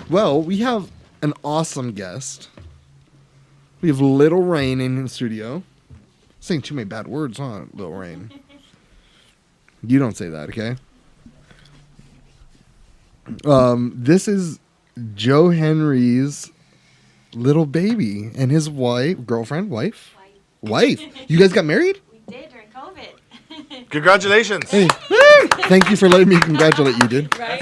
Well, we have an awesome guest. We have Little Rain in the studio. Saying too many bad words, huh, Little Rain? You don't say that, okay? This is Joe Henry's little baby and his wife. You guys got married? We did during COVID. Congratulations. Hey, thank you for letting me congratulate you, dude. Right?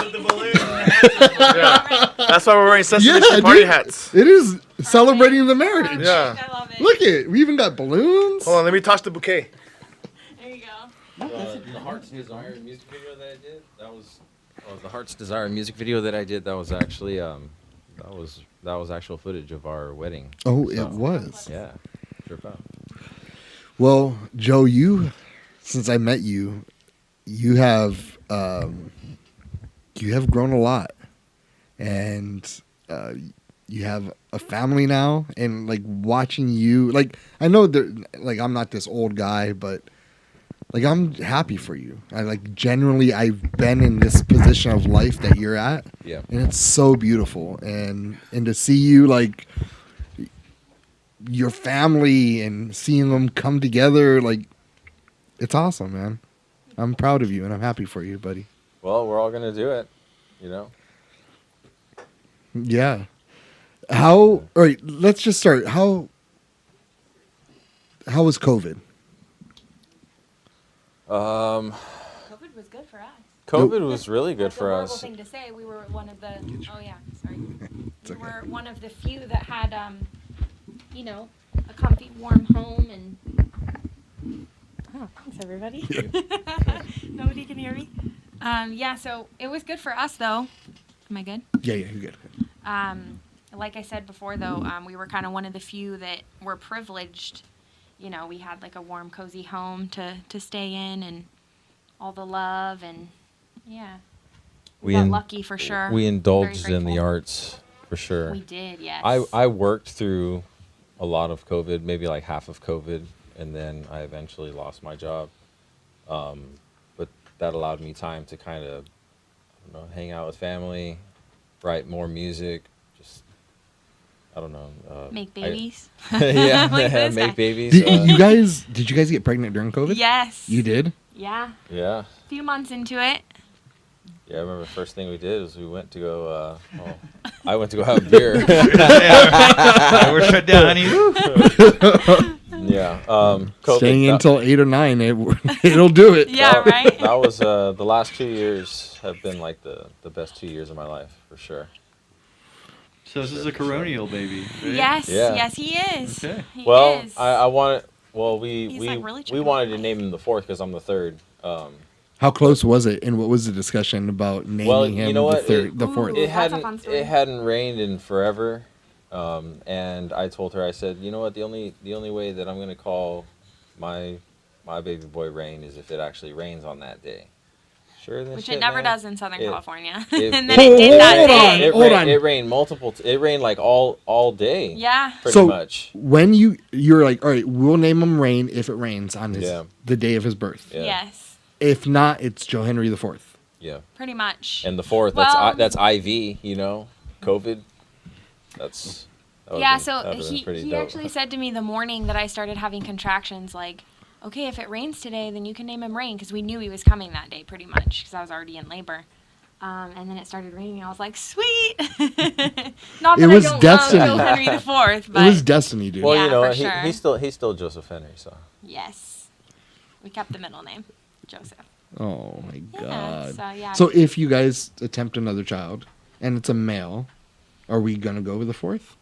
Yeah. That's why we're wearing Sesame Street party dude. hats. It is celebrating the marriage. Yeah. I love it. Look it. We even got balloons. Hold on, let me toss the bouquet. There you go. The Heart's Desire music video that I did, the Heart's Desire music video that I did, that was actually that was actual footage of our wedding. Oh, So, it was. Yeah. Sure found. Well, Joe, since I met you, you have grown a lot, and you have a family now. And like watching you, like I know that, like I'm not this old guy, but like I'm happy for you. I like genuinely, I've been in this position of life that you're at, Yeah. and it's so beautiful. And to see you like your family and seeing them come together, like it's awesome, man. I'm proud of you and I'm happy for you, buddy. Well, we're all gonna do it, you know. Yeah. All right, let's just start. How was COVID? COVID was good for us. COVID was really good That's a for horrible us. thing to say. We were one of the. Oh yeah, sorry. It's We okay. were one of the few that had, a comfy, warm home and. Oh, thanks everybody. Nobody can hear me. Yeah, so it was good for us though. Am I good? Yeah, you're good. Like I said before, though, we were kind of one of the few that were privileged. You know, we had like a warm, cozy home to stay in, and all the love, and yeah, we got lucky for sure. We indulged Very in the grateful. arts for sure. We did, yes. I worked through a lot of COVID, maybe like half of COVID, and then I eventually lost my job. But that allowed me time to kind of, hang out with family, write more music, just, I don't know. Make babies. Yeah, Like this guy. make babies. Did you guys get pregnant during COVID? Yes. You did? Yeah. Yeah. A few months into it. Yeah, I remember the first thing we did was we went to go, I went to go have beer. We're shut down, honey. Yeah. COVID, Staying until 8 or 9, it'll do it. Yeah, right? That was, the last 2 years have been like the best 2 years of my life, for sure. So this is a coronial baby, right? Yes. Yeah. Yes, he is. Okay. He Well, is. I wanted, He's, like, really we chicken wanted to wings. name him the fourth because I'm the third. How close was it, and what was the discussion about naming Well, him you know what? the fourth? Ooh. That's a fun story. It hadn't rained in forever, and I told her, I said, you know what? The only way that I'm gonna call my baby boy Rain is if it actually rains on that day. Sure, then Which shit, it never man. does in Southern It- California. it- And then it did that Hold on. day. Hold on. It rained It rained like all day. Yeah. Pretty So- much. When you're like, all right, we'll name him Rain if it rains on the day of his birth. Yeah. Yes. If not, it's Joe Henry the Fourth. Yeah. Pretty much. And the fourth, Well- that's IV, COVID. That would've Yeah, been- so that would've been he pretty dope. actually said to me the morning that I started having contractions, like, okay, if it rains today, then you can name him Rain, because we knew he was coming that day pretty much, because I was already in labor. And then it started raining. I was like, sweet. Not that It was I don't destiny. love Joe Henry the Fourth, It but was destiny, dude. Well, Yeah, for he, sure. he's still Joseph Henry, so. yes, we kept the middle name, Joseph. Oh my Yeah, god. so yeah. So if you guys attempt another child and it's a male, are we gonna go with the fourth?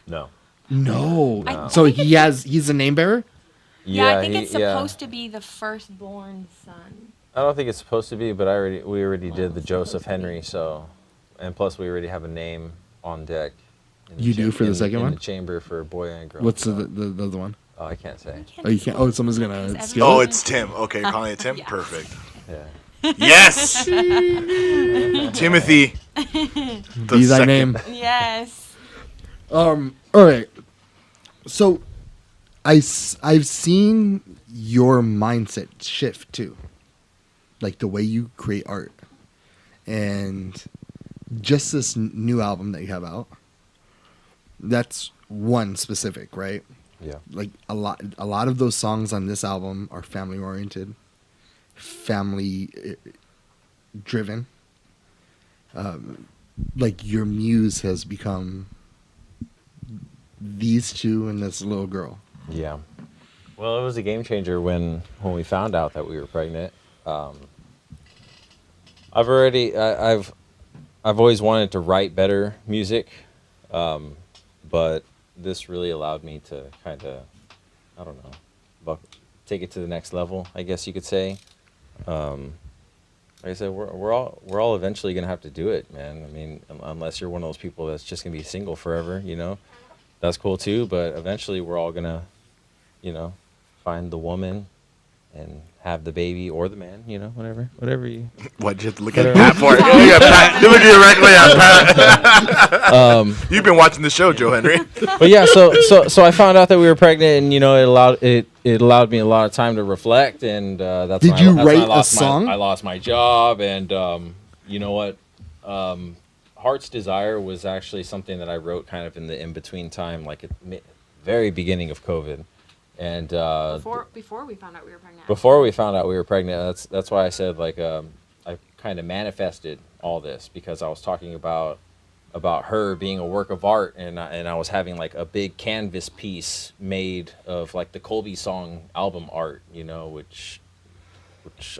No. No. I So think he's a name bearer? yeah, I think it's supposed to be the firstborn son. I don't think it's supposed to be, but we already did the Joseph Henry, so, and plus we already have a name on deck. in You do for the second in one? the chamber for a boy and a girl. What's so- the other one? Oh, I can't say. Oh, you can't. Oh, someone's gonna Because steal Oh, it? it's Tim. Okay, you're calling it Tim? Yeah. Perfect. Yeah. Yes! Timothy. Be thy name. Yes. All right. So, I've seen your mindset shift too, like the way you create art, and just this new album that you have out. That's one specific, right? Yeah. Like a lot of those songs on this album are family oriented, family driven. Like your muse has become these two and this little girl. Yeah. Well, it was a game changer when we found out that we were pregnant. I've always wanted to write better music, but this really allowed me to kind of, I don't know, take it to the next level, I guess you could say. Like I said, we're all eventually gonna have to do it, man. I mean, unless you're one of those people that's just gonna be single forever, you know, that's cool too. But eventually, we're all gonna, you know, find the woman and have the baby or the man, you know, whatever you. What, you have to look at Pat for it? Yeah, Pat, you look directly at Pat. You've been watching the show, Joe Henry. But yeah, so I found out that we were pregnant, and you know, it allowed me a lot of time to reflect, and that's Did when you that's when write a song? I lost my job, and you know what, Heart's Desire was actually something that I wrote kind of in the in between time, like at very beginning of COVID, and Before we found out we were pregnant. before we found out we were pregnant. That's why I said like I kind of manifested all this because I was talking about her being a work of art, and I was having like a big canvas piece made of like the Colby Song album art, you know, which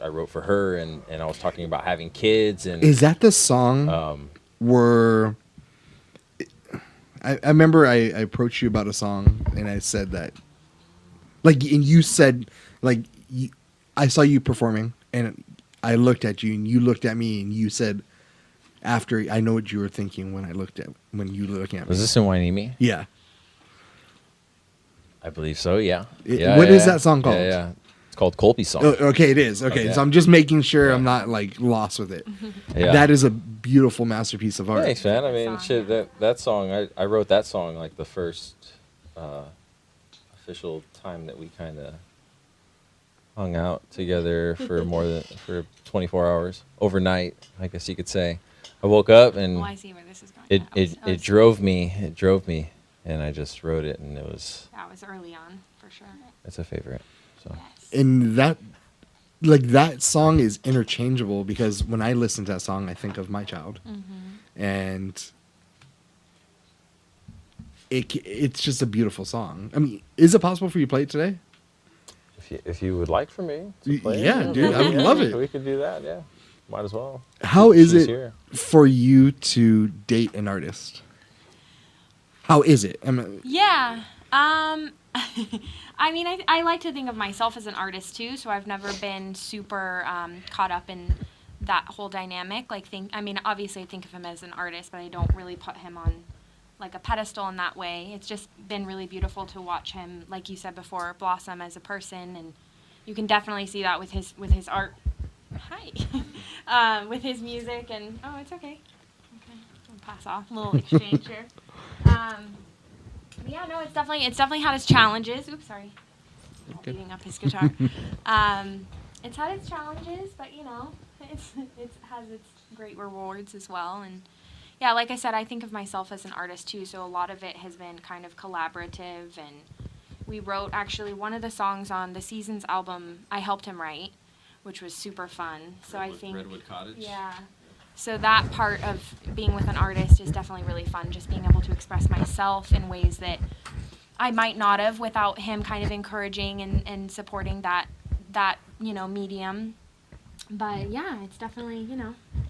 I wrote for her, and I was talking about having kids. And Is that the song where I remember I approached you about a song and I said that, like, and you said, like, I saw you performing and I looked at you and you looked at me and you said, after, I know what you were thinking when you were looking at me. was this in Wainimi? Yeah. I believe so. Yeah. What is that song called? Yeah. It's called Colby Song. Oh, okay, it is. Okay, Okay. so I'm just making sure Yeah. I'm not like lost with it. Yeah. That is a beautiful masterpiece of art. Thanks, man. I mean, Song, shit, yeah. that song, I wrote that song like the first official time that we kind of hung out together for 24 hours overnight, I guess you could say. I woke up and Oh, I see where this is going. it drove me, and I just wrote it, and That was early on, for sure. it's a favorite. So Yes. And that song is interchangeable because when I listen to that song, I think of my child, and it's just a beautiful song. I mean, is it possible for you to play it today? if you would like for me to play it, Yeah, dude, I would love it. We could do that. Yeah, might as well. How is She's it here. for you to date an artist? How is it? Yeah. I mean, I like to think of myself as an artist too, so I've never been super caught up in that whole dynamic. Obviously I think of him as an artist, but I don't really put him on like a pedestal in that way. It's just been really beautiful to watch him, like you said before, blossom as a person, and you can definitely see that with his art. Hi. With his music, and oh, it's okay. Okay, I'll pass off. A little exchange here. Yeah, no, it's definitely had its challenges. Oops, sorry. Beating up his guitar. It's had its challenges, but you know, it has its great rewards as well. And yeah, like I said, I think of myself as an artist too, so a lot of it has been kind of collaborative. And we wrote actually one of the songs on the Seasons album. I helped him write, which was super fun. So I think Redwood Cottage. yeah. So that part of being with an artist is definitely really fun, just being able to express myself in ways that I might not have without him kind of encouraging and supporting that medium. But yeah, it's definitely,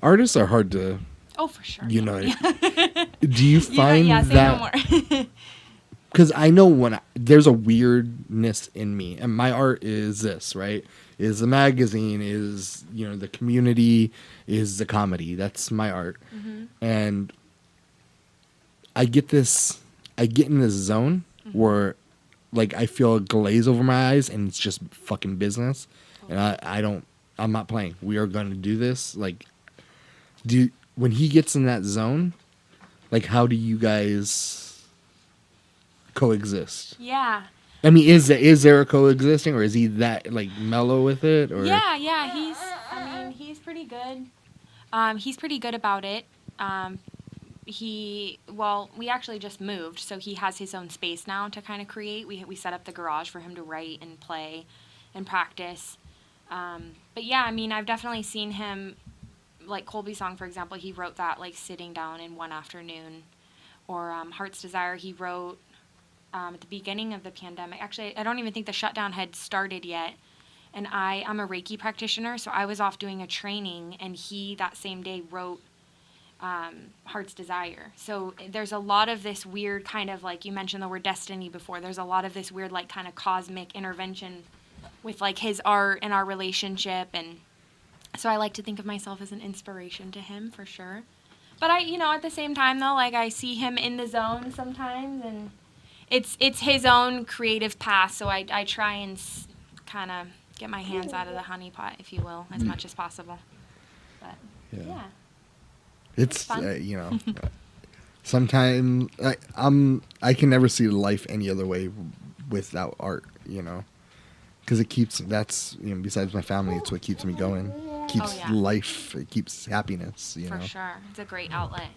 Artists are hard to oh, for sure. unite. Do you find yeah, say that? no more. Because I know there's a weirdness in me, and my art is this, right? Is the magazine, is the community, is the comedy. That's my art, and I get in this zone where, like, I feel a glaze over my eyes, and it's just fucking business, and I'm not playing. We are going to do this. Like, when he gets in that zone, like, how do you guys coexist? Yeah. I mean, is there a coexisting, or is he that like mellow with it? Or Yeah, he's pretty good. He's pretty good about it. We actually just moved, so he has his own space now to kind of create. We set up the garage for him to write and play and practice. But yeah, I mean, I've definitely seen him, like Colby's song, for example, he wrote that like sitting down in one afternoon. Or Heart's Desire, he wrote at the beginning of the pandemic. Actually, I don't even think the shutdown had started yet. And I'm a Reiki practitioner, so I was off doing a training, and he, that same day, wrote Heart's Desire. So there's a lot of this weird kind of, like, you mentioned the word destiny before, there's a lot of this weird, like, kind of cosmic intervention with, like, his art and our relationship. And so I like to think of myself as an inspiration to him, for sure. But at the same time, though, like, I see him in the zone sometimes, and it's his own creative path, so I try and kind of get my hands out of the honeypot, if you will, as much as possible. But, yeah. It's fun. Sometimes I can never see life any other way without art, because besides my family, it's what keeps me going. Keeps life, it keeps happiness, For sure. It's a great outlet.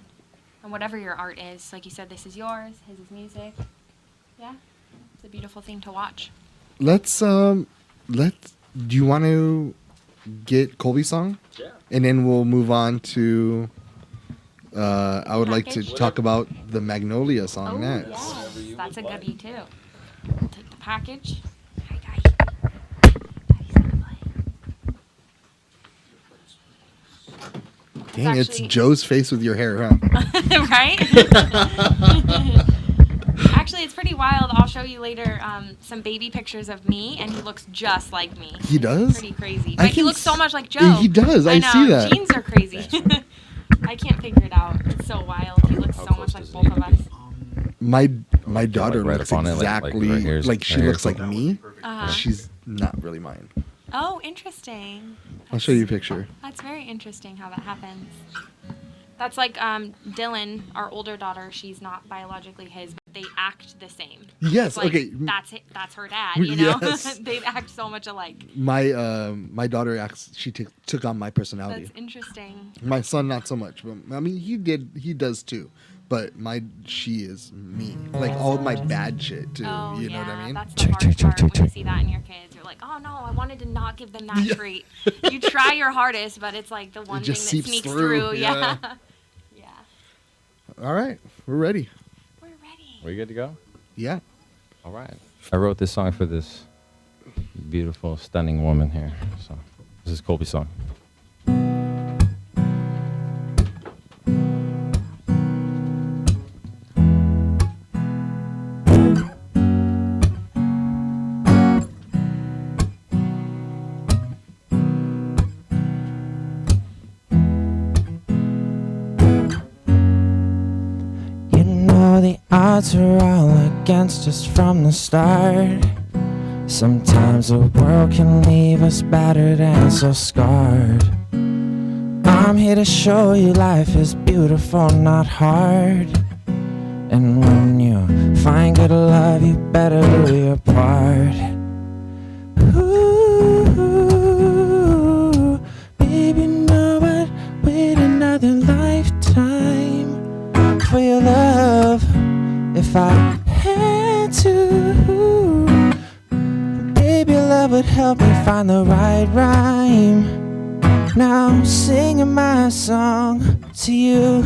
And whatever your art is, like you said, this is yours, his is music. Yeah. It's a beautiful thing to watch. Do you want to get Colby's song? Yeah. And then we'll move on to I would like to talk about the Magnolia song next. Yes. That's a goodie too. Take the package. Dang, it's Joe's face with your hair, huh? Right? Actually, it's pretty wild. I'll show you later some baby pictures of me, and he looks just like me. He does? Pretty crazy. But he looks so much like Joe. He does. I know. see that. Genes are crazy. I can't figure it out. It's so wild. He looks so much like both of us. My daughter right looks up on it, exactly right here, like she right looks here. like me. Uh-huh. She's not really mine. Oh, interesting. I'll show you a picture. That's very interesting how that happens. That's like Dylan, our older daughter. She's not biologically his, but they act the same. Yes. Like, Okay. That's her dad. You know, Yes. they act so much alike. My daughter acts. She took on my personality. That's interesting. My son, not so much. But I mean, he does too. But she is me. Like all my bad shit too. Oh, you know what I mean? That's the hard part when you see that in your kids. You're like, oh no, I wanted to not give them that trait. You try your hardest, but it's like the one thing that just seeps sneaks through. through. Yeah. Yeah. All right, we're ready. We're ready. We good to go? Yeah. All right. I wrote this song for this beautiful, stunning woman here. So this is Colby's song. Odds are all against us from the start. Sometimes the world can leave us battered and so scarred. I'm here to show you life is beautiful, not hard. And when you find good love, you better do your part. Ooh, baby, no, but wait another lifetime for your love. If I had to, baby, love would help me find the right rhyme. Now I'm singing my song to you.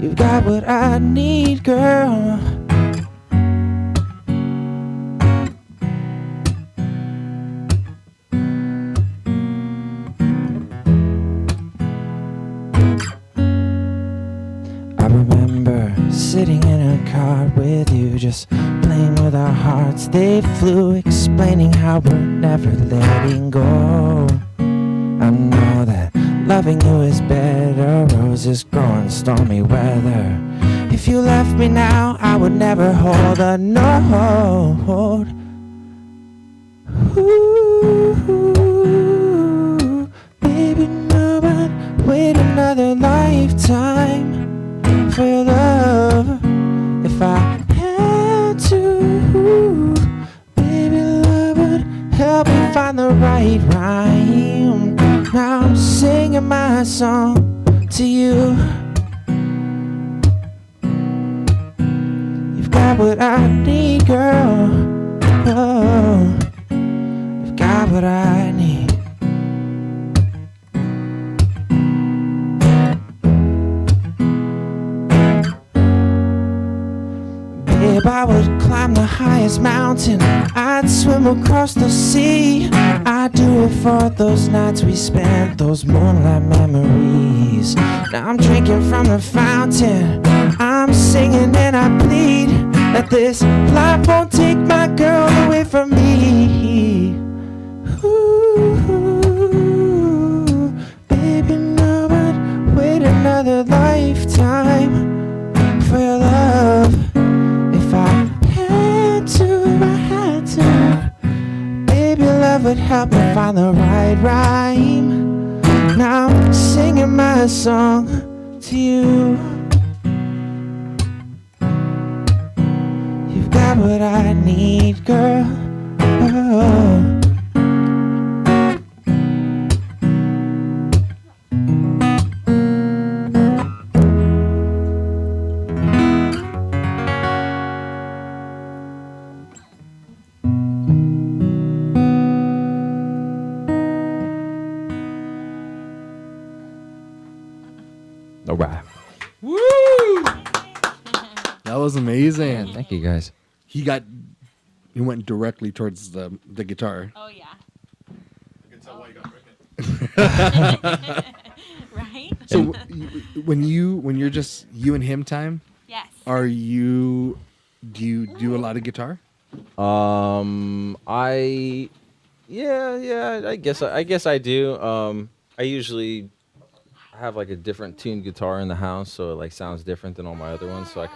You've got what I need, girl. Sitting in a car with you, just playing with our hearts. They flew, explaining how we're never letting go. I know that loving you is better. Roses grow in stormy weather. If you left me now, I would never hold a note. Ooh, baby, no, but wait another lifetime for your love. If I had to, baby, love would help me find the right rhyme. Now I'm song to you. You've got what I need, girl. Oh, you've got what I need. Babe, I would climb the highest mountain, I'd swim across the sea. I'd do it for those nights we spent, those moonlight memories. Now I'm drinking from the fountain, I'm singing and I plead that this life won't take my girl away from me. Ooh, baby, no, I'd wait another lifetime for your love. If I had to, baby, love would help me find the right rhyme. Now I'm singing my song to you. You've got what I need, girl. Oh. All right. That was amazing. Thank you, guys. He went directly towards the guitar. Oh yeah. I can tell why you got pregnant. Right? So when you're just you and him time, Yes. do you do a lot of guitar? I guess I do. I usually have like a different tuned guitar in the house, so it like sounds different than all my other ones. So I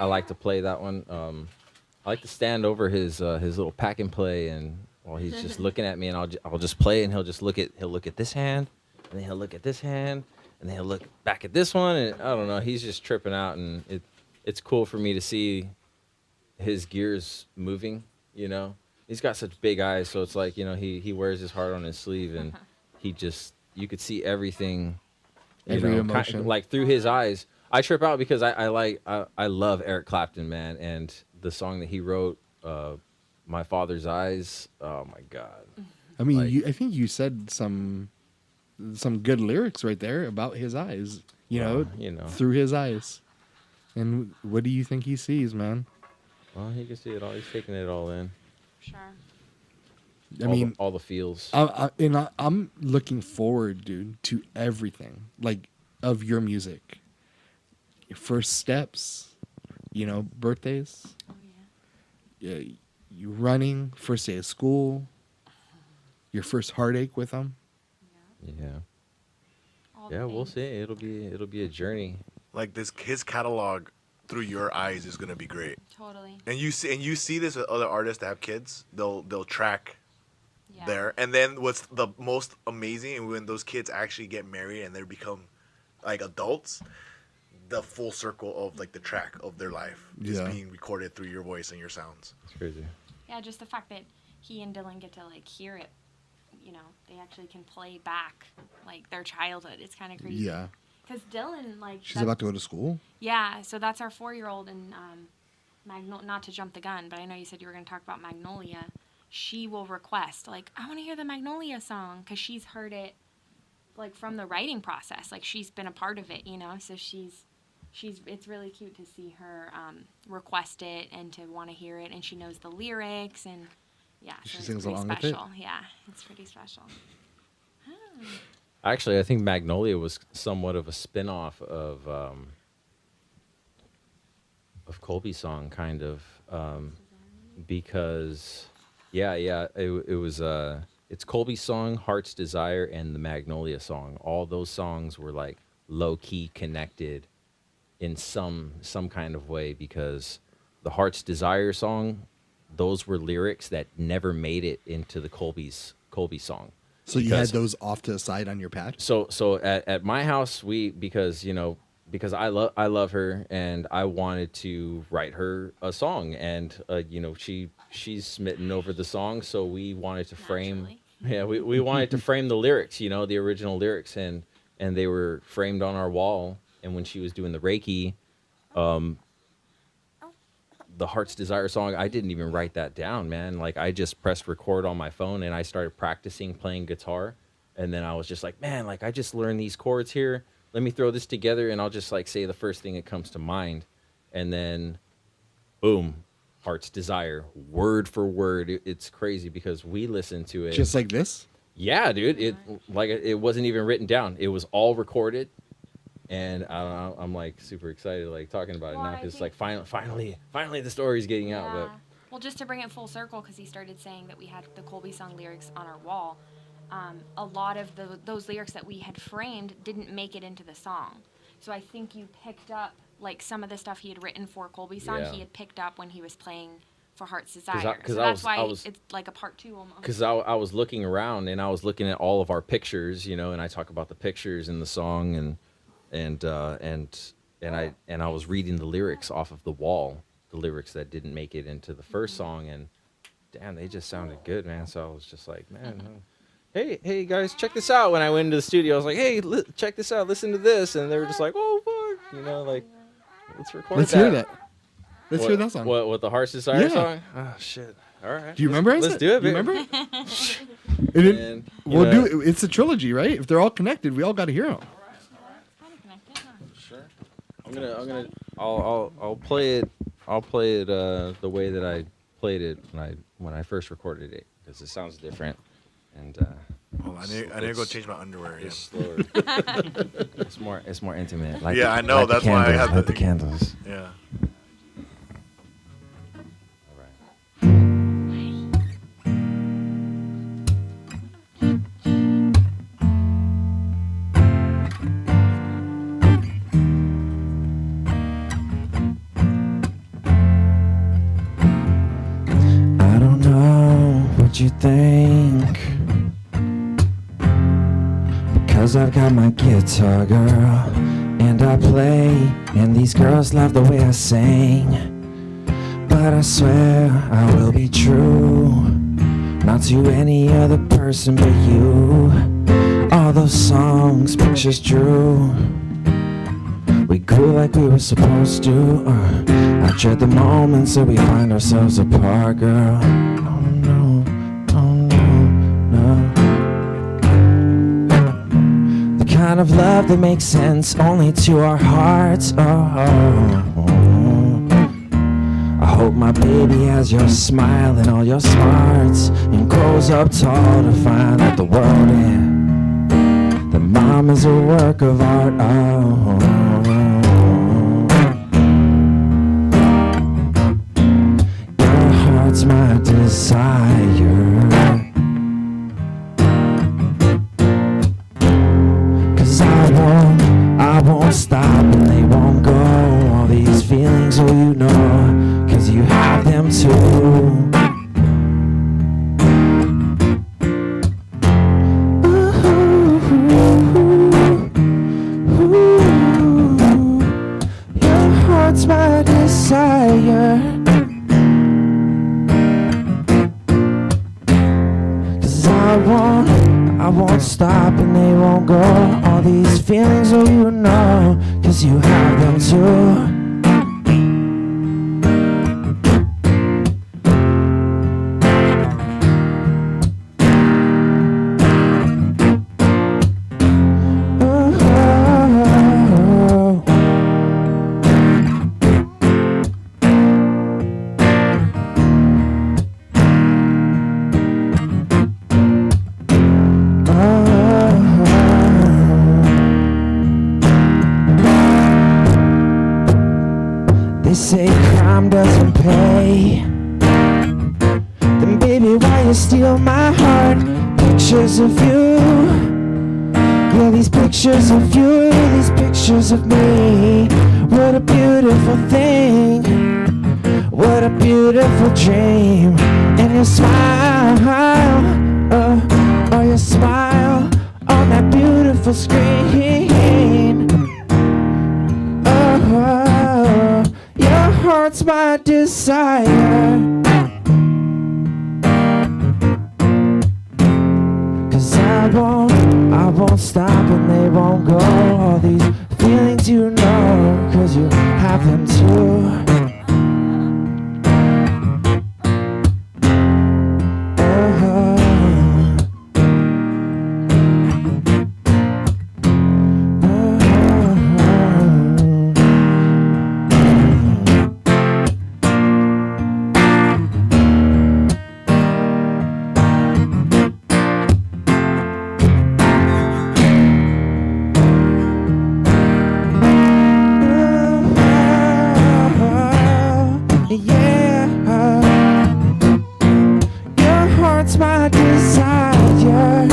like to play that one. I like to stand over his little pack and play, and while he's just looking at me, and I'll just play, and he'll look at this hand, and then he'll look at this hand, and then he'll look back at this one, and I don't know, he's just tripping out, and it's cool for me to see his gears moving, you know. He's got such big eyes, so it's like, you know, he wears his heart on his sleeve, and you could see everything, Every emotion. like through his eyes. I trip out because I love Eric Clapton, man, and the song that he wrote, My Father's Eyes. Oh my God. I mean, Like- I think you said some good lyrics right there about his eyes. You know, through his eyes. And what do you think he sees, man? Well, he can see it all. He's taking it all in. Sure. All the feels. I'm looking forward, dude, to everything like of your music. Your first steps, you know, birthdays. Oh yeah. You running, first day of school, your first heartache with them. Yeah. All the Yeah, we'll things. see. It'll be a journey. Like his catalog through your eyes is gonna be great. Totally. And you see this with other artists that have kids. They'll track Yeah. there. And then what's the most amazing when those kids actually get married and they become like adults, the full circle of like the track of their life is Yeah. being recorded through your voice and your sounds. It's crazy. Yeah, just the fact that he and Dylan get to like hear it, you know, they actually can play back like their childhood. It's kind of crazy. Yeah. Because Dylan, like, She's about to go to school. Yeah, so that's our 4-year-old, and not to jump the gun, but I know you said you were going to talk about Magnolia. She will request, like, I want to hear the Magnolia song, because she's heard it, like, from the writing process. Like, she's been a part of it, you know, so it's really cute to see her request it and to want to hear it, and she knows the lyrics, and yeah, so She it's sings pretty along with it? special. Yeah, it's pretty special. Actually, I think Magnolia was somewhat of a spin-off of Colby's song, kind of, because, it was it's Colby's song, Heart's Desire, and the Magnolia song. All those songs were like low-key connected in some kind of way, because the Heart's Desire song, those were lyrics that never made it into the Colby song. So you had Because- those off to the side on your pad? So at my house, because I love her, and I wanted to write her a song, and she's smitten over the song, so we wanted to frame Naturally. we wanted to frame the lyrics, the original lyrics, and and they were framed on our wall. And when she was doing the Reiki, the Heart's Desire song, I didn't even write that down, man. Like, I just pressed record on my phone and I started practicing playing guitar. And then I was just like, man, like, I just learned these chords here. Let me throw this together and I'll just like say the first thing that comes to mind. And then, boom, Heart's Desire, word for word. It's crazy because we listened to it. Just like this? Yeah, dude. It wasn't even written down. It was all recorded. And I'm like super excited, like talking about it now, because like finally the story's getting out. But well, just to bring it full circle, because he started saying that we had the Colby song lyrics on our wall. A lot of those lyrics that we had framed didn't make it into the song. So I think you picked up like some of the stuff he had written for Colby's song. He had picked up when he was playing for Heart's Desire. So that's why it's like a part 2 almost. Because I was looking around and I was looking at all of our pictures, you know, and I talk about the pictures in the song and I was reading the lyrics off of the wall, the lyrics that didn't make it into the first song, and damn, they just sounded good, man. So I was just like, man, hey guys, check this out. When I went into the studio, I was like, hey, check this out, listen to this, and they were just like, oh fuck, you know, like, let's record. Let's hear that. Let's hear that song. What the Heart's Desire song? Oh shit! All right. Do you remember it? Let's do it. Do you baby. remember? We'll do it. It's a trilogy, right? If they're all connected, we all got to hear them. I'll play it. I'll play it the way that I played it when I first recorded it, because it sounds different. And I need to go change my underwear. It's slower. It's more intimate. Like I know. That's why I have the candles. Yeah. All right. I don't know what you think, because I've got my guitar, girl, and I play, and these girls love the way I sing. But I swear I will be true, not to any other person but you. All those songs, pictures drew, we grew like we were supposed to. I dread the moments that we find ourselves apart, girl. Oh no, oh no, no. The kind of love that makes sense only to our hearts. I hope my baby has your smile and all your smarts, and grows up tall to find out the world in. The mom is a work of art. Your heart's my desire, 'cause I won't stop and they won't go. All these feelings, oh you know, 'cause you have them too. Your heart's my desire, 'cause I won't stop and they won't go. All these feelings, oh you know, 'cause you have them too. They say crime doesn't pay, then baby why you steal my heart? Pictures of you, yeah, these pictures of you, these pictures of me. What a beautiful thing, what a beautiful dream. And your smile, oh your smile on that beautiful screen. Oh, your heart's my desire, 'cause I won't won't stop and they won't go. All these feelings you know, 'cause you have them too. My desire, yeah.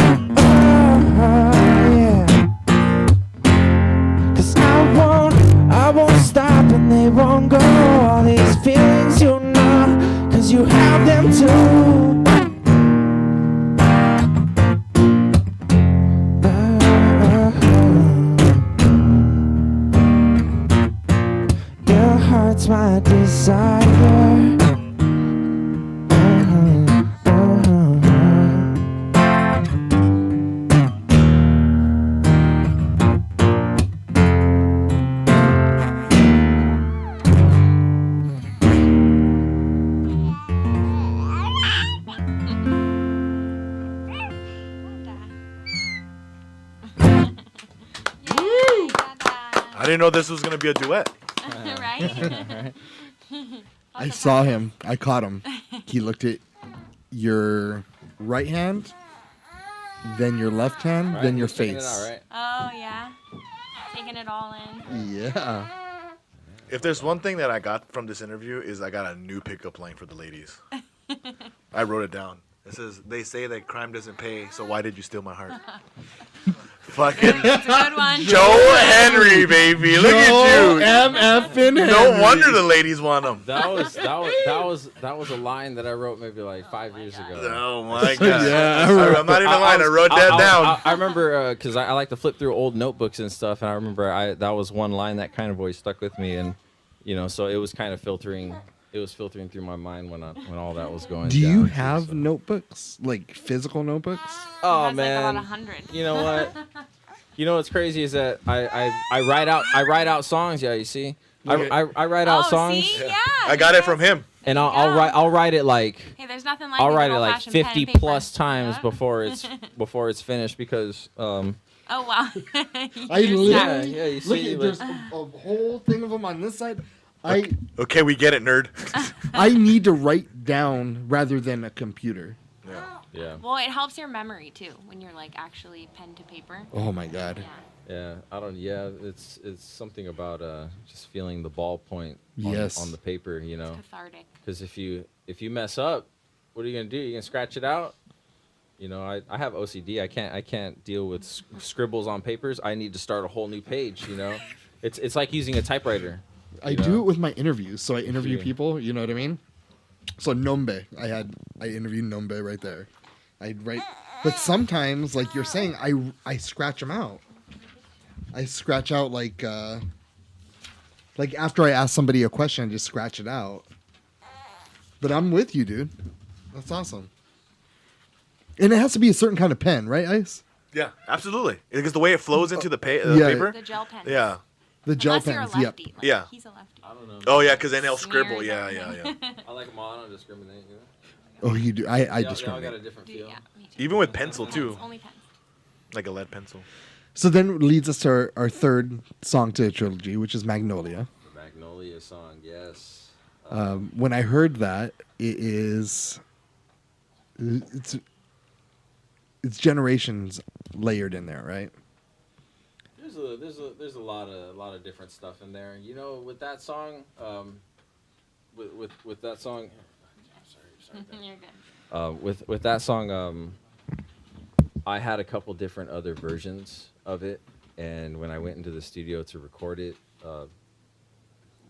'Cause I won't stop and they won't go. All these feelings you know, 'cause you have them too. Your heart's my desire. I didn't know this was gonna be a duet. Right? I saw him. I caught him. He looked at your right hand, then your left hand, then your Checking it face. out, right? Oh, yeah. Taking it all in. Yeah. If there's one thing that I got from this interview is I got a new pickup line for the ladies. I wrote it down. It says, "They say that crime doesn't pay, so why did you steal my heart?" Fucking It's a good one. Joe Henry, baby. Look at you. MFing No wonder the ladies want him. That was a line that I wrote maybe like 5 years ago. Oh my god. Yeah. I'm not even lying. I wrote that down. I remember because I like to flip through old notebooks and stuff, and I remember that was one line that kind of always stuck with me, and so it was kind of filtering. It was filtering through my mind when all that was going. Do down, you too, have so. notebooks, like physical notebooks? Oh Has, man, like about 100. You know what? You know what's crazy is that I write out songs. Yeah, you see, I write out songs, See? Yeah. I got it from him. and I'll write it like Hey, there's nothing like I'll a write it good like old-fashioned pen 50 and paper. plus times Yeah. before it's finished because Oh wow. I You're literally- sad. yeah you Look, see there's a whole thing of them on this side. Okay, we get it, nerd. I need to write down rather than a computer. yeah Well, it helps your memory too when you're like actually pen to paper. Oh my god. Yeah. it's something about just feeling the ballpoint Yes. on the paper, Cathartic. because if you mess up, what are you gonna do? You gonna scratch it out? I have OCD. I can't deal with scribbles on papers. I need to start a whole new page. It's like using a typewriter. I do it with my interviews. So I interview Yeah. people, you know what I mean? So Nombe, I interviewed Nombe right there. I'd write, but sometimes, like you're saying, I scratch them out. I scratch out like after I ask somebody a question, I just scratch it out. But I'm with you, dude. That's awesome. And it has to be a certain kind of pen, right, Ice? Yeah, absolutely. Because the way it flows into the Yeah. paper. The gel pen. Yeah. The gel Unless you're a pens. Yep. lefty. Like, Yeah. He's a lefty. I don't know. Oh yeah, because then they'll Smears scribble. Yeah, everything. yeah. I like them all. I don't discriminate. Oh, you do. I They all got a discriminate. different Do feel. yeah, me too. Even with pencil Pens, too, Only pens. like a lead pencil. So then leads us to our third song to the trilogy, which is Magnolia. Magnolia song, yes. When I heard that, it's generations layered in there, right? There's a lot of different stuff in there. With that song, with that song. Sorry. You're good. With that song, I had a couple different other versions of it, and when I went into the studio to record it,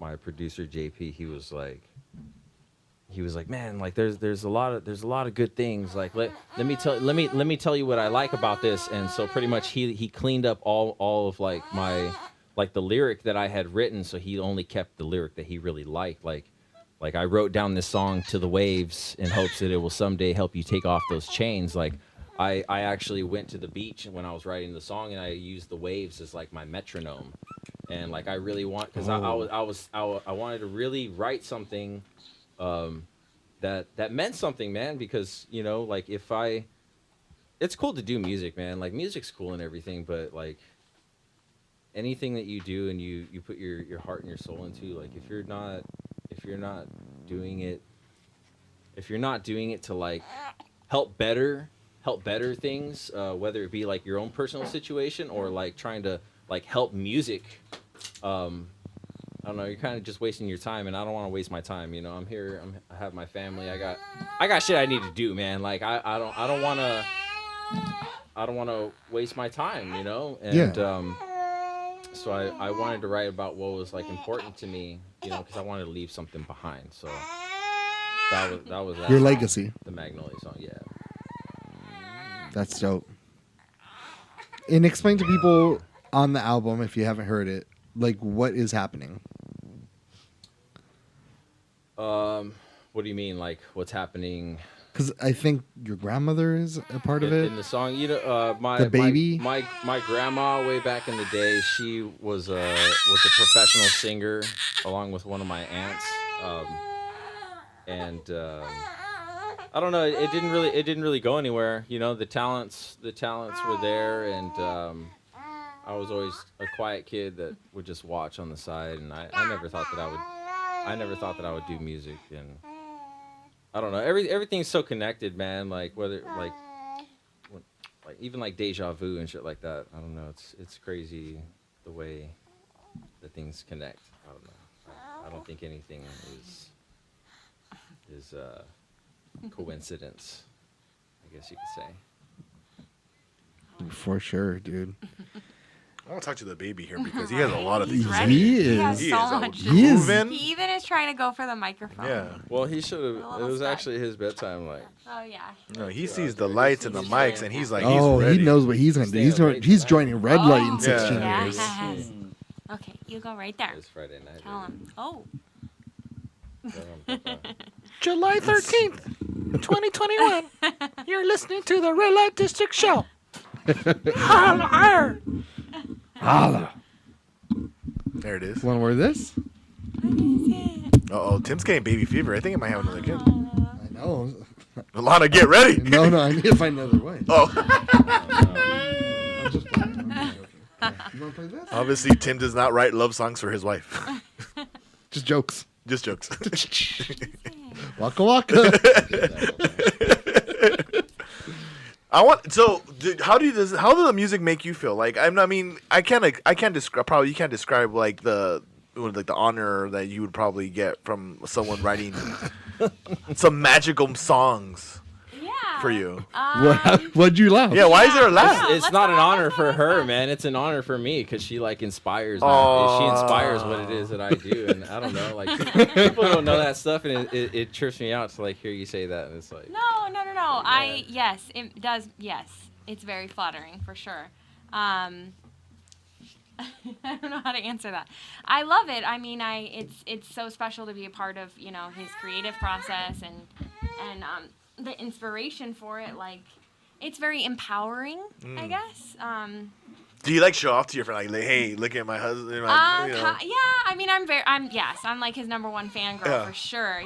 my producer JP, he was like, man, like there's a lot of good things. Like let me tell you what I like about this. And so pretty much he cleaned up all of like my the lyric that I had written, so he only kept the lyric that he really liked. Like I wrote down this song to the waves in hopes that it will someday help you take off those chains. Like I actually went to the beach when I was writing the song, and I used the waves as like my metronome, and like I really want because I wanted to really write something that meant something, man. Because like it's cool to do music, man. Like music's cool and everything, but like anything that you do and you put your heart and your soul into, like if you're not doing it to like help better things, whether it be like your own personal situation or like trying to like help music, I don't know, you're kind of just wasting your time, and I don't want to waste my time. I'm here, I have my family, I got shit I need to do, man. Like I don't want to waste my time, and so I wanted to write about what was like important to me, because I wanted to leave something behind. So that was Your song, legacy. the Magnolia song, yeah. That's dope. And explain to people on the album, if you haven't heard it, like what is happening. What do you mean, like what's happening? Because I think your grandmother is a part of it. In the song, The baby? my grandma way back in the day, she was a professional singer along with one of my aunts, and I don't know, it didn't really go anywhere. The talents were there, and I was always a quiet kid that would just watch on the side, and I never thought that I would do music. And I don't know, everything's so connected, man. Like whether like even like deja vu and shit like that. I don't know, it's crazy the way that things connect. I don't know. I don't think anything is coincidence, I guess you could say. For sure, dude. I want to talk to the baby here because he has a lot of things. He's to say. ready. He He has is. so a much. He is. moving. He even is trying to go for the microphone. Yeah. Well, he should have. A It little was stuck. actually his bedtime. Like, Oh yeah. No, he sees the lights and the mics, and he's like, Oh, he's ready. he knows what he's gonna do. He's joining Red Light in 16 Yeah. years. Yes. Okay, you go right there. it's Friday night. Tell him. Oh. July 13th, 2021. You're listening to the Red Light District Show. Holla. There it is. Want to wear this? Uh-oh, Tim's getting baby fever. I think he might have another kid. I know. Alana, get ready. No, I need to find another way. Oh, I'm just playing. I'm just joking. Yeah. You want to play this? obviously Tim does not write love songs for his wife. Just jokes. Just jokes. Waka waka. How does the music make you feel? Like I can't describe. Probably you can't describe like the honor that you would probably get from someone writing some magical songs Yeah. for you. What'd you laugh? Yeah, why is there a laugh? Yeah. It's let's not go, an let's honor go, for let's her, go. man. It's an honor for me because she like inspires me. Aw. She inspires what it is that I do, and I don't know, like people don't know that stuff, and it trips me out to like hear you say that, and it's like No. Yes, it does. Yes, it's very flattering for sure. I don't know how to answer that. I love it. I mean, it's so special to be a part of his creative process and the inspiration for it. Like, it's very empowering, I guess. Do you like show off to your friend? Like, hey, look at my husband. Yeah, I mean, I'm like his number one fangirl Yeah. for sure,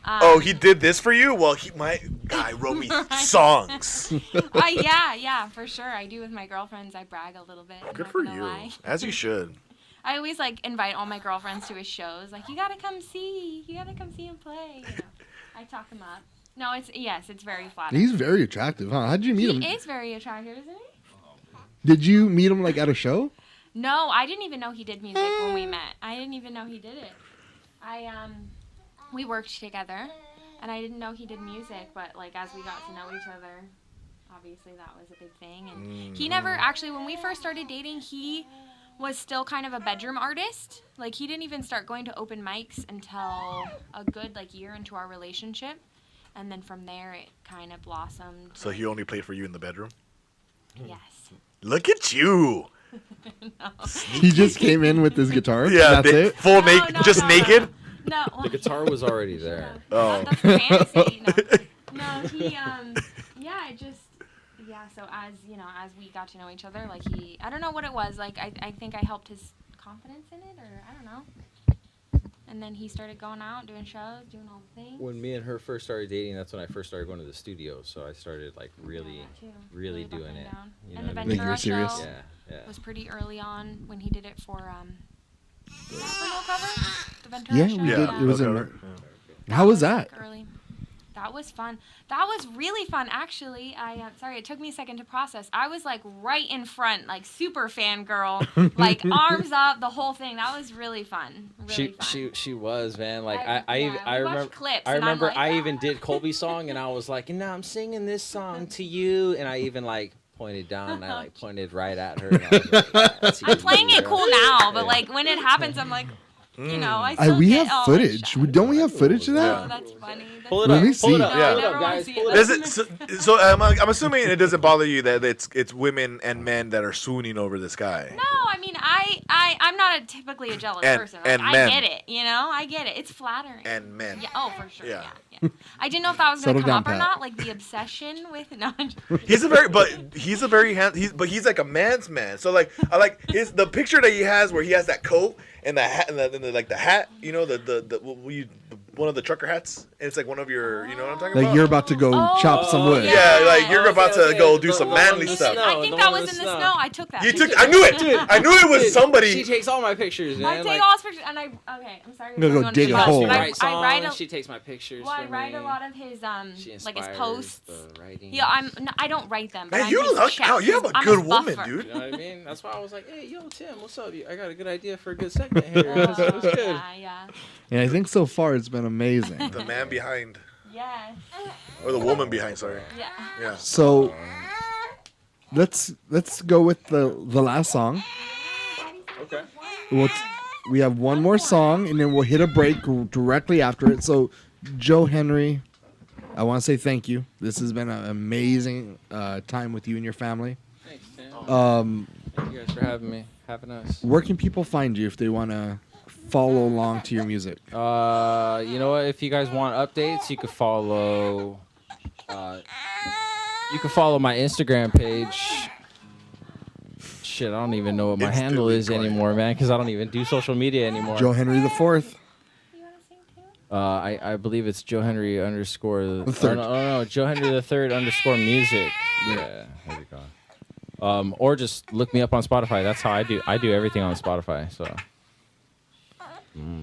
Oh, he did this for you? Well, my guy wrote me songs. yeah, for sure. I do with my girlfriends. I brag a little bit. I'm Good not for gonna you. lie. As you should. I always like invite all my girlfriends to his shows. Like, you gotta come see him play. I talk him up. No, it's very flattering. He's very attractive, huh? How'd you meet him? He is very attractive, isn't he? Did you meet him like at a show? No, I didn't even know he did music when we met. I didn't even know he did it. We worked together, and I didn't know he did music. But like as we got to know each other, obviously that was a big thing. And he never actually, when we first started dating, he was still kind of a bedroom artist. Like he didn't even start going to open mics until a good year into our relationship, and then from there it kind of blossomed. So he only played for you in the bedroom? Yes. Look at you. He just came in with his guitar. Yeah, That's it. full No, naked, no, just no, naked. No. the guitar was already there. Oh. That's a fantasy. No, he, it just, Yeah, so as as we got to know each other, like I don't know what it was, like I think I helped his confidence in it, or I don't know. And then he started going out, doing shows, doing all the things. When me and her first started dating, that's when I first started going to the studio. So I started like really, Yeah, that too. really buckling doing it. down. You And know the what I mean? Like, you were Ventura serious? show Yeah. was pretty early on when he did it for No Cover? The Ventura Yeah, show? we did. Yeah, It was okay. in. How was that? Like, early. That was fun. That was really fun, actually. Sorry, it took me a second to process. I was like right in front, like super fangirl, like arms up, the whole thing. That was really fun. Really fun. She was, man. Like Yeah, I we watched remember clips, I and I'm remember like, I "Ah." even did Colby's song, and I was like, and now I'm singing this song to you, and I even like pointed down, and I like pointed right at her. And I was like, yeah, that's I'm you, playing it girl. cool now, but Yeah. like when it happens, I'm like, I still We get have all footage. like, Don't we have footage of Oh, that? that's funny. Pull it Let up. me Pull it see. up. Yeah. Pull it I up, never wanna guys. see Pull it. it up. Does it, so I'm assuming it doesn't bother you that it's women and men that are swooning over this guy. No, I mean I'm not typically a jealous And- person. Like, and I men. get it, I get it. It's flattering. And men. Yeah. Oh, for sure. Yeah. Yeah. I didn't know if that was gonna Settle come down, up or Pat. not. Like the obsession with no. He's a very he's like a man's man. So like I like the picture that he has where he has that coat and the hat and the like the hat, one of the trucker hats. And it's like one of your, you know what I'm talking Like about? you're about to go chop some wood. Yeah, like you're about to go do The some one manly in the stuff. snow. I the think one that in was the in the snow. snow. I took that. You took. I knew it. I knew it was She somebody. takes all my pictures, man. I take like, all his pictures, and okay, I'm sorry. I'm gonna go going dig too a much, hole. but She I- writes I write songs. a, She takes my pictures. well, I for write me. a lot of his She like his inspires posts. the writing. Yeah, I don't write them. But Man, I'm you his luck chef. out. You have a I'm good his woman, buffer. dude. You know what I mean? That's why I was like, hey, yo, Tim, what's up? I got a good idea for a good segment here. Oh, So it's good. yeah. And I think so far it's been amazing. The man behind, Yes. or the woman behind. Sorry. Yeah. Yeah. So let's go with the last song. Okay. We have one more song, and then we'll hit a break directly after it. So, Joe Henry, I want to say thank you. This has been an amazing time with you and your family. Thanks, Tim. Thank you guys for having us. Where can people find you if they want to follow along to your music? You know what? If you guys want updates, you can follow. You can follow my Instagram page. Shit, I don't even know what my It's handle still is quiet. anymore, man, because I don't even do social media anymore. Joe Henry the Fourth. You want to sing too? I believe it's Joe Henry _ The third. No, Joe Henry the Third _ music. Yeah, there you go. Or just look me up on Spotify. That's how I do. I do everything on Spotify. So.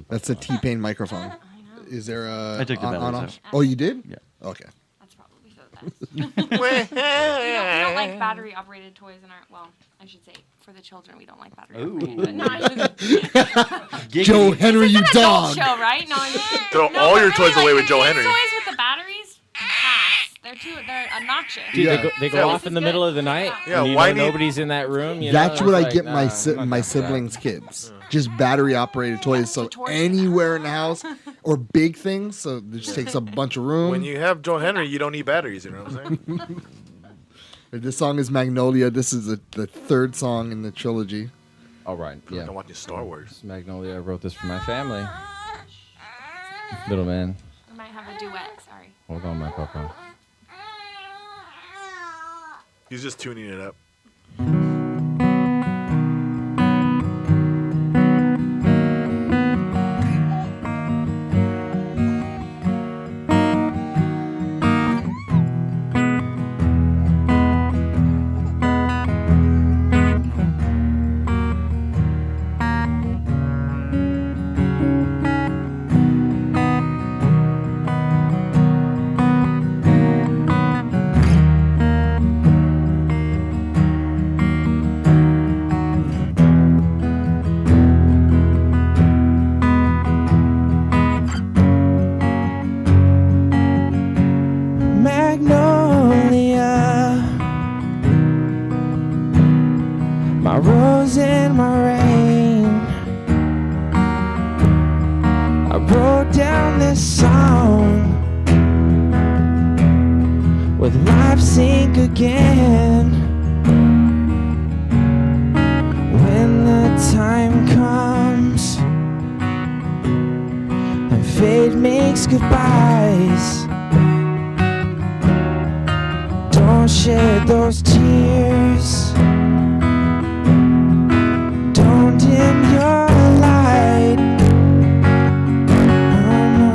That's a T-Pain microphone. I know. Is there a I took the batteries off? out. Oh, you did? Yeah. Okay. That's probably for the best. we don't like battery operated toys in our. Well, I should say for the children, we don't like battery operated. But no, I just, Joe Henry, you it's an adult dog. show, right? No, I Throw no, all but your really, toys away like, with Joe the Henry. Toys with the batteries, pass. They're obnoxious. Dude, Yeah. they go Yeah, off this in is the middle good. of the night. Yeah, and why need- nobody's in that room? You That's know? what It's I get like, my nah, si- I'm not my down for that. siblings' kids. Just battery operated toys. So To torture anywhere in the house or big things, so it just takes up a bunch of room. When you have Joe Henry, you don't need batteries. You know what I'm saying? This song is Magnolia. This is the third song in the trilogy. All right, Yeah. yeah. I'm watching Star Wars. It's Magnolia. I wrote this for my family. Little man. We might have a duet. Sorry. Hold on, my papa. He's just tuning it up. Magnolia, my rose in my rain. I wrote down this song with life sink again. When the time comes and fate makes goodbyes, don't shed those tears. Don't dim your light. No, no,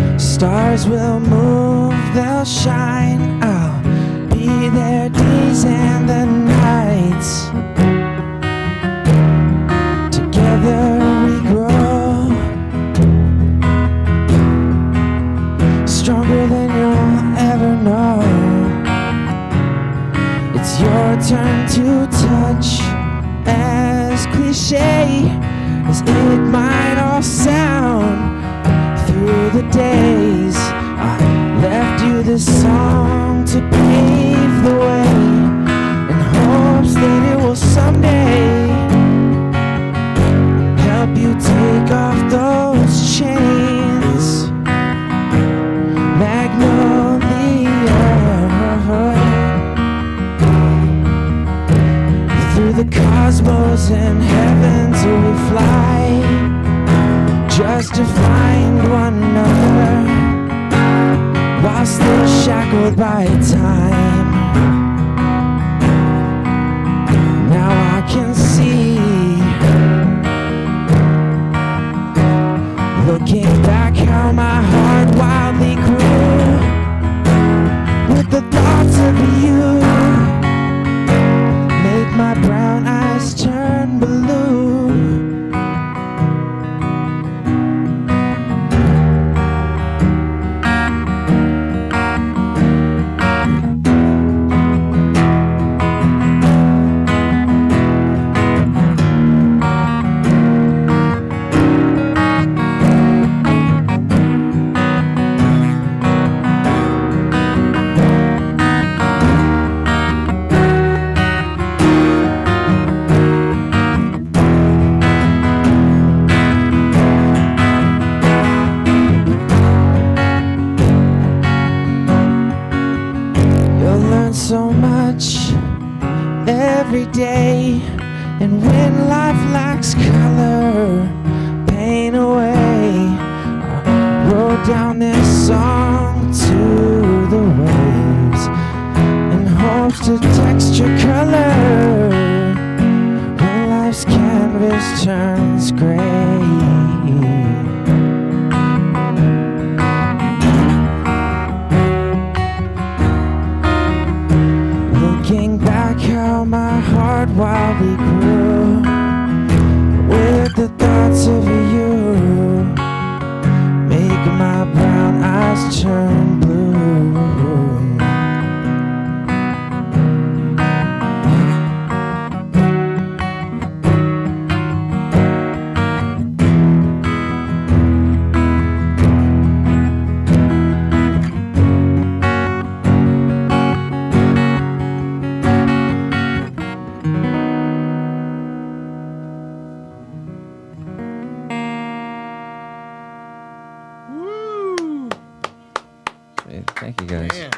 no, stars will move, they'll shine. I'll be their days and the nights. Together we grow, stronger than you'll ever know. It's your turn to touch, as cliche as it might all sound. Through the days, I left you this song to pave the way, in hopes that it will someday help you take off those chains. Magnolia, through the cosmos and heavens we fly, just to find one another, while still shackled by time. Now I can see, looking back, how my heart wildly grew with the thoughts of you. Make my brown eyes turn blue. So much every day, and when life lacks color, pain away, I wrote down this song to the waves in hopes to texture color when life's canvas turns gray. Looking back, how my heart wildly grew with the thoughts of you, make my brown eyes turn blue. Thank you guys. Man.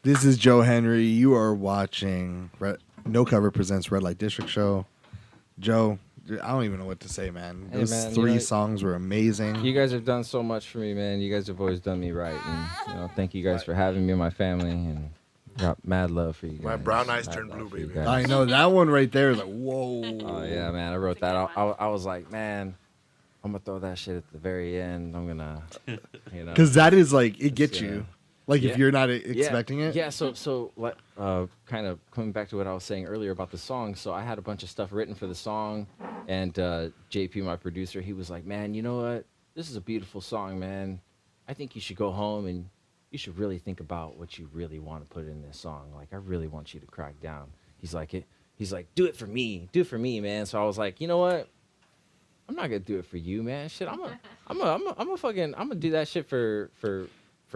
This is Joe Henry. You are watching No Cover Presents Red Light District Show. Joe, I don't even know what to say, man. Hey, Those man, three songs were amazing. You guys have done so much for me, man. You guys have always done me right. And, thank you guys for having me and my family. And got mad love for you guys. My brown eyes Mad turned love blue, for you baby. guys. I know that one right there is like, whoa. Oh, yeah, man. I wrote that. I was like, man, I'm going to throw that shit at the very end. I'm going to, Because that is like, it gets Yeah. you. Like if Yeah. you're not expecting it. Yeah, so like, kind of coming back to what I was saying earlier about the song. So I had a bunch of stuff written for the song, and JP, my producer, he was like, "Man, you know what? This is a beautiful song, man. I think you should go home and you should really think about what you really want to put in this song. Like, I really want you to crack down." He's like, "Do it for me, man." So I was like, you know what? I'm not gonna do it for you, man. Shit, I'm gonna do that shit for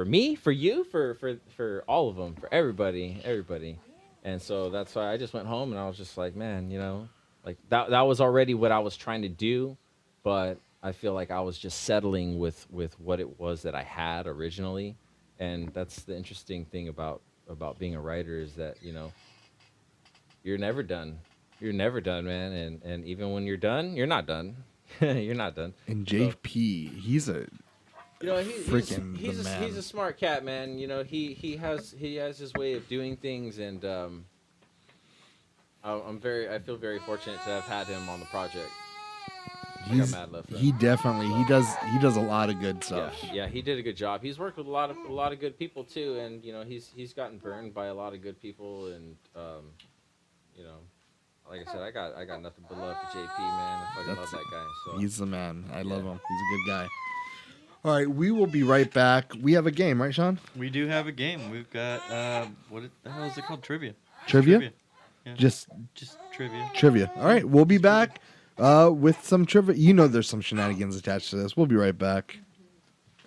me, for you, for all of them, for everybody. And so that's why I just went home and I was just like, man, like that was already what I was trying to do, but I feel like I was just settling with what it was that I had originally, and that's the interesting thing about being a writer is that you're never done. You're never done, man. And even when you're done, you're not done. You're not done. And So, JP, he's a freaking he's the man. he's a smart cat, man. He has his way of doing things, and I feel very fortunate to have had him on the project. I got mad love for him. He does a lot of good stuff. Yeah, he did a good job. He's worked with a lot of good people too, and he's gotten burned by a lot of good people, and like I said, I got nothing but love for JP, man. I fucking love that guy. So He's the man. I love him. He's a good guy. All right, we will be right back. We have a game, right, Sean? We do have a game. We've got what the hell is it called? Trivia. Trivia? Yeah. Just trivia. trivia. All right, we'll be back with some trivia. There's some shenanigans attached to this. We'll be right back.